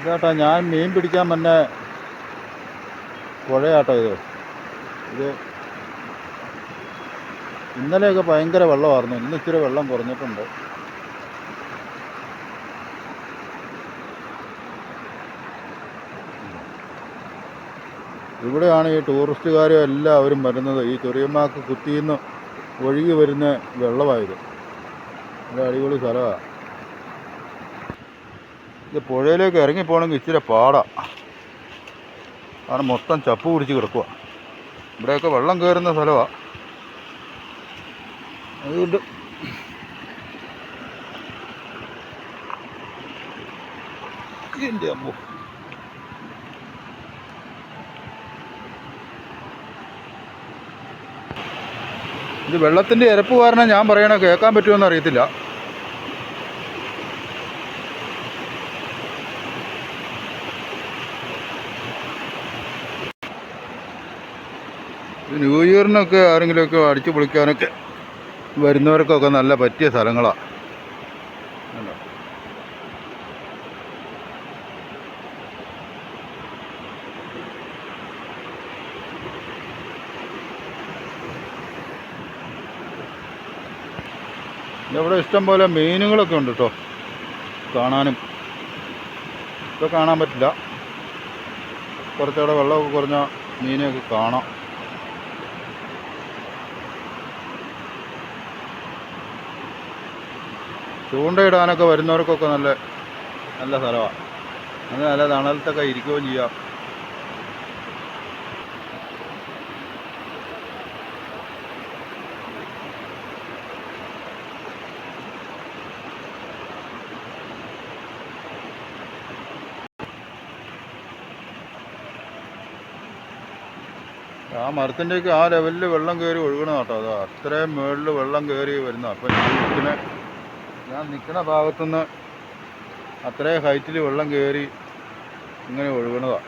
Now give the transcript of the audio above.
ഇതാട്ടോ ഞാൻ മീൻ പിടിക്കാൻ തന്നെ പുഴയാട്ടോ ഇത് ഇന്നലെയൊക്കെ ഭയങ്കര വെള്ളമായിരുന്നു. ഇന്ന് ഇച്ചിരി വെള്ളം കുറഞ്ഞിട്ടുണ്ട്. ഇവിടെയാണ് ഈ ടൂറിസ്റ്റുകാരും എല്ലാവരും വരുന്നത്. ഈ ചൊറിയമ്മാക്ക് കുത്തിന്ന് ഒഴുകി വരുന്ന വെള്ളമായത്. ഇത് അടിപൊളി സ്ഥലമാണ്. ഇത് പുഴയിലേക്ക് ഇറങ്ങിപ്പോകണമെങ്കിൽ ഇച്ചിരി പാടാണ്. കാരണം മൊത്തം ചപ്പ് പിടിച്ച് കിടക്കുക. ഇവിടെയൊക്കെ വെള്ളം കയറുന്ന സ്ഥലമാണ്. അതുകൊണ്ട് എൻ്റെ അമ്മോ, ഇത് വെള്ളത്തിൻ്റെ ഇരപ്പ് കാരണം ഞാൻ പറയണ കേൾക്കാൻ പറ്റുമെന്ന് അറിയത്തില്ല. ന്യൂ ഇയറിനൊക്കെ ആരെങ്കിലുമൊക്കെ അടിച്ചു പൊളിക്കാനൊക്കെ വരുന്നവർക്കൊക്കെ നല്ല പറ്റിയ സ്ഥലങ്ങളാണ്. ഇവിടെ ഇഷ്ടം പോലെ മീനുകളൊക്കെ ഉണ്ട് കേട്ടോ, കാണാനും. ഇപ്പോൾ കാണാൻ പറ്റില്ല, കുറച്ചുകൂടെ വെള്ളമൊക്കെ കുറഞ്ഞ മീനൊക്കെ കാണാം. ചൂണ്ടയിടാനൊക്കെ വരുന്നവർക്കൊക്കെ നല്ല നല്ല സ്ഥലമാണ്. അത് നല്ല തണലത്തൊക്കെ ഇരിക്കുകയും ചെയ്യാം. ആ മരത്തിൻ്റെയൊക്കെ ആ ലെവലിൽ വെള്ളം കയറി ഒഴുകണം കേട്ടോ. അത് അത്രയും മുകളിൽ വെള്ളം കയറി വരുന്ന. അപ്പം ഞാൻ നിൽക്കുന്ന ഭാഗത്തുനിന്ന് അത്രയും ഹൈറ്റിൽ വെള്ളം കയറി ഇങ്ങനെ ഒഴുകണതാണ്.